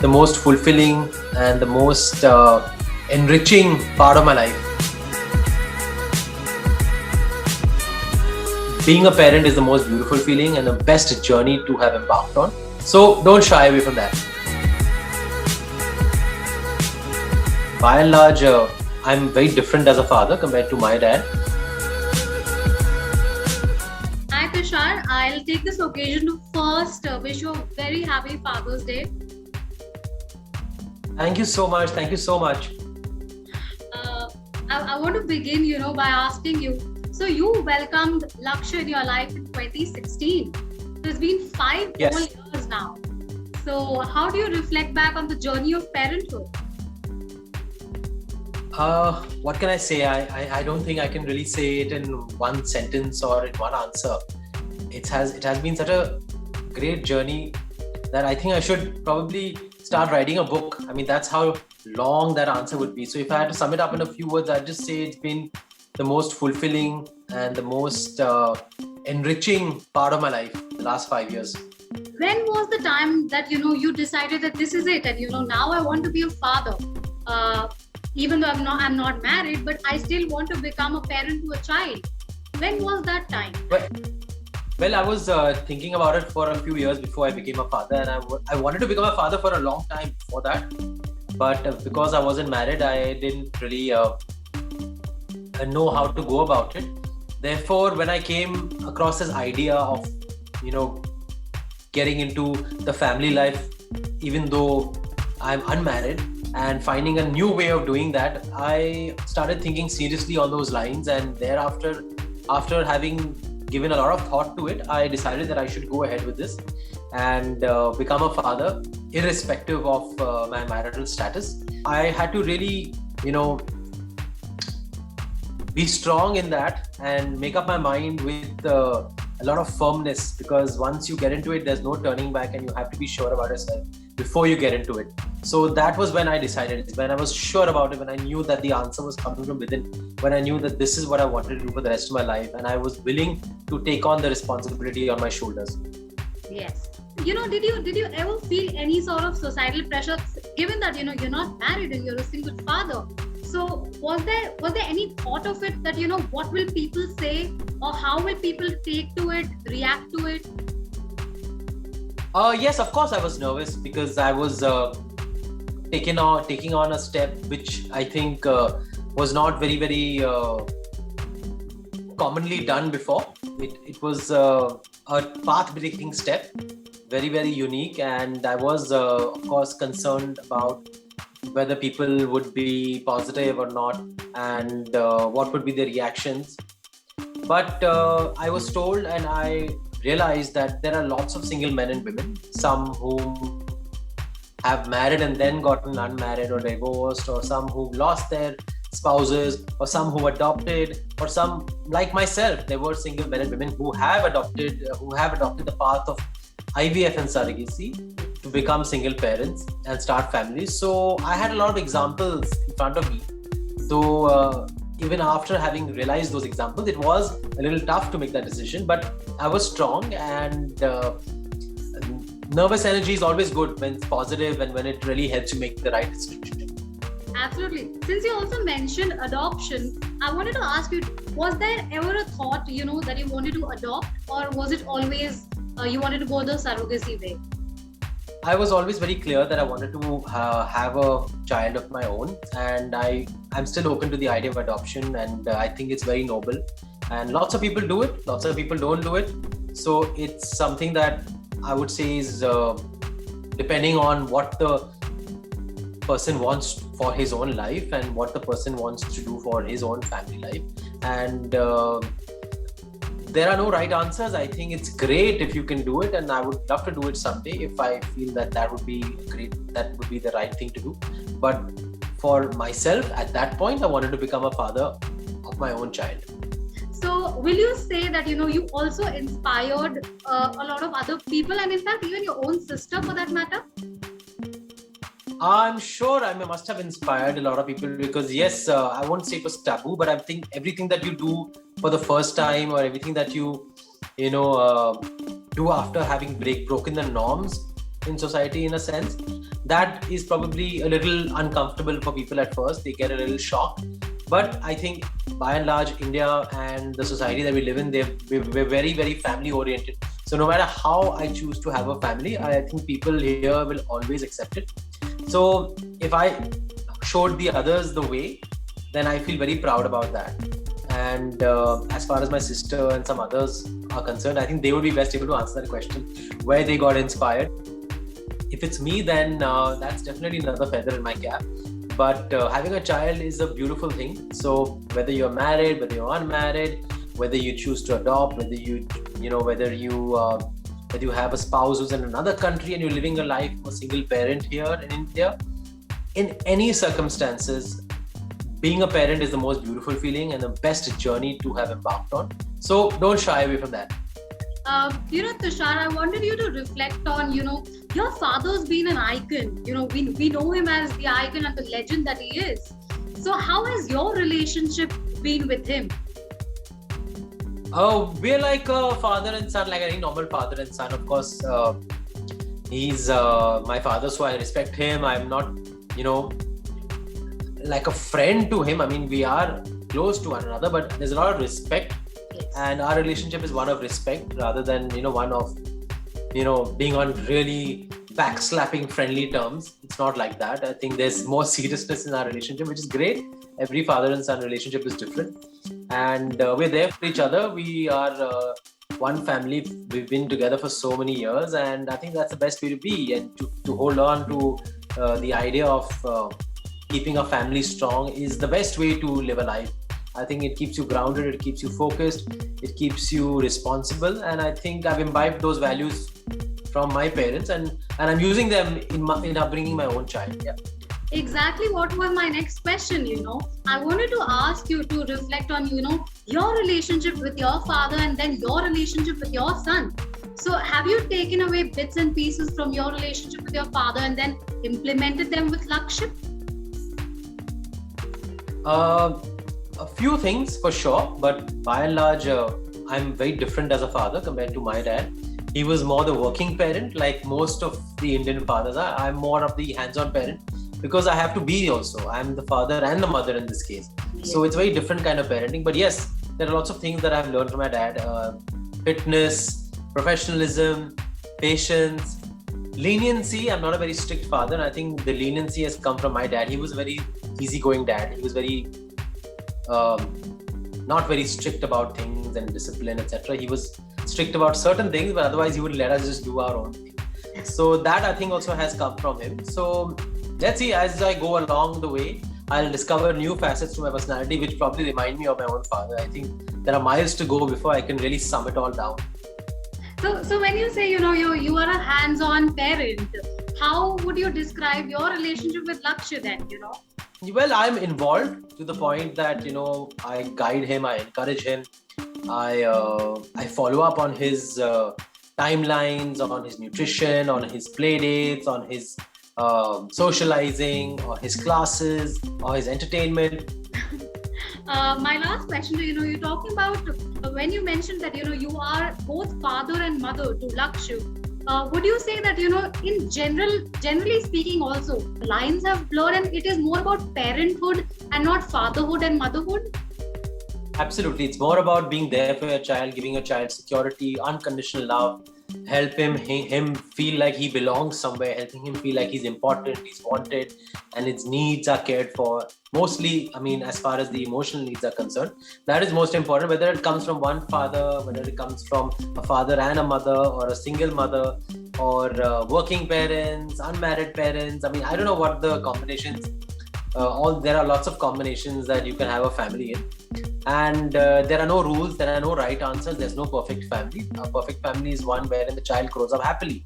the most fulfilling and the most enriching part of my life. Being a parent is the most beautiful feeling and the best journey to have embarked on. So don't shy away from that. By and large, I'm very different as a father compared to my dad. Hi Tushar, I'll take this occasion to first wish you a very happy Father's Day. Thank you so much. Thank you so much. I want to begin, by asking you. So you welcomed Lakshya in your life in 2016. So it's been 5 Yes. whole years now. So how do you reflect back on the journey of parenthood? What can I say? I don't think I can really say it in one sentence or in one answer. It has been such a great journey that I think I should probably start writing a book. I mean, that's how long that answer would be. So if I had to sum it up in a few words, I'd just say it's been the most fulfilling and the most enriching part of my life the last 5 years. When was the time that you decided that this is it, and now I want to be a father? Even though I'm not married, but I still want to become a parent to a child. When was that time? Well, I was thinking about it for a few years before I became a father, and I wanted to become a father for a long time before that. But because I wasn't married, I didn't really know how to go about it. Therefore, when I came across this idea of, getting into the family life, even though I'm unmarried, and finding a new way of doing that, I started thinking seriously on those lines. And thereafter, after having given a lot of thought to it, I decided that I should go ahead with this and become a father, irrespective of my marital status. I had to really, be strong in that and make up my mind with a lot of firmness, because once you get into it, there's no turning back, and you have to be sure about yourself before you get into it. So that was when I decided, when I was sure about it, when I knew that the answer was coming from within, when I knew that this is what I wanted to do for the rest of my life, and I was willing to take on the responsibility on my shoulders. Yes. Did you ever feel any sort of societal pressure, given that you're not married and you're a single father? So was there any thought of it that what will people say, or how will people take to it, react to it? Yes, of course I was nervous, because I was taking on a step which I think was not very, very commonly done before. It was a path-breaking step, very, very unique, and I was of course concerned about whether people would be positive or not, and what would be the reactions. But I was told, and I realized that there are lots of single men and women, some who have married and then gotten unmarried or divorced, or some who lost their spouses, or some who adopted, or some like myself. There were single men and women who have adopted the path of IVF and surrogacy to become single parents and start families. So I had a lot of examples in front of me, though even after having realized those examples, it was a little tough to make that decision, but I was strong. And nervous energy is always good when it's positive and when it really helps you make the right decision. Absolutely. Since you also mentioned adoption, I wanted to ask you, was there ever a thought, that you wanted to adopt, or was it always you wanted to go the surrogacy way? I was always very clear that I wanted to have a child of my own, and I'm still open to the idea of adoption, and I think it's very noble. And lots of people do it, lots of people don't do it. So it's something that I would say is depending on what the person wants for his own life and what the person wants to do for his own family life. And there are no right answers. I think it's great if you can do it, and I would love to do it someday if I feel that would be great, that would be the right thing to do. But for myself, at that point, I wanted to become a father of my own child. So will you say that you also inspired a lot of other people, and in fact even your own sister for that matter? I'm sure I must have inspired a lot of people, because yes, I won't say it was taboo, but I think everything that you do for the first time, or everything that you do after having broken the norms in society, in a sense, that is probably a little uncomfortable for people at first. They get a little shocked. But I think by and large, India and the society that we live in, we're very, very family oriented. So no matter how I choose to have a family, I think people here will always accept it. So if I showed the others the way, then I feel very proud about that. And as far as my sister and some others are concerned, I think they would be best able to answer that question, where they got inspired. If it's me, then that's definitely another feather in my cap. But having a child is a beautiful thing. So whether you're married, whether you're unmarried, whether you choose to adopt, whether whether you have a spouse who's in another country and you're living a life of a single parent here in India, in any circumstances, being a parent is the most beautiful feeling and the best journey to have embarked on. So don't shy away from that. Tushar, I wanted you to reflect on, your father's been an icon. We know him as the icon and the legend that he is. So how has your relationship been with him? We're like a father and son, like any normal father and son. Of course, he's my father, so I respect him. I'm not, like a friend to him. I mean, we are close to one another, but there's a lot of respect. And our relationship is one of respect rather than one of being on really backslapping friendly terms. It's not like that. I think there's more seriousness in our relationship, which is great. Every father and son relationship is different, and we're there for each other. We are one family. We've been together for so many years, and I think that's the best way to be, and to hold on to the idea of keeping a family strong is the best way to live a life. I think it keeps you grounded, it keeps you focused, it keeps you responsible, and I think I've imbibed those values from my parents, and I'm using them in upbringing my own child. Yeah. Exactly what was my next question. I wanted to ask you to reflect on your relationship with your father and then your relationship with your son. So have you taken away bits and pieces from your relationship with your father and then implemented them with Lakshya? A few things for sure, but by and large, I'm very different as a father compared to my dad. He was more the working parent, like most of the Indian fathers are. I'm more of the hands-on parent because I have to be also. I'm the father and the mother in this case. Yes. So it's a very different kind of parenting. But yes, there are lots of things that I've learned from my dad. Fitness, professionalism, patience, leniency. I'm not a very strict father. I think the leniency has come from my dad. He was a very easygoing dad. He was very not very strict about things and discipline, etc. He was strict about certain things, but otherwise he would let us just do our own thing. So that I think also has come from him. So let's see, as I go along the way, I'll discover new facets to my personality which probably remind me of my own father. I think there are miles to go before I can really sum it all down. So when you say you are a hands-on parent, how would you describe your relationship with Lakshya then? Well, I'm involved to the point that I guide him, I encourage him, I follow up on his timelines, on his nutrition, on his play dates, on his socializing, or his classes, or his entertainment. My last question to you're talking about when you mentioned that you are both father and mother to Lakshya. Would you say that in generally speaking also lines have blurred and it is more about parenthood and not fatherhood and motherhood? Absolutely, it's more about being there for your child, giving your child security, unconditional love, help him feel like he belongs somewhere, helping him feel like he's important, he's wanted, and his needs are cared for. Mostly, I mean, as far as the emotional needs are concerned, that is most important, whether it comes from one father, whether it comes from a father and a mother, or a single mother, or working parents, unmarried parents. I mean, I don't know what the combinations, there are lots of combinations that you can have a family in. And there are no rules, there are no right answers, there's no perfect family. A perfect family is one wherein the child grows up happily.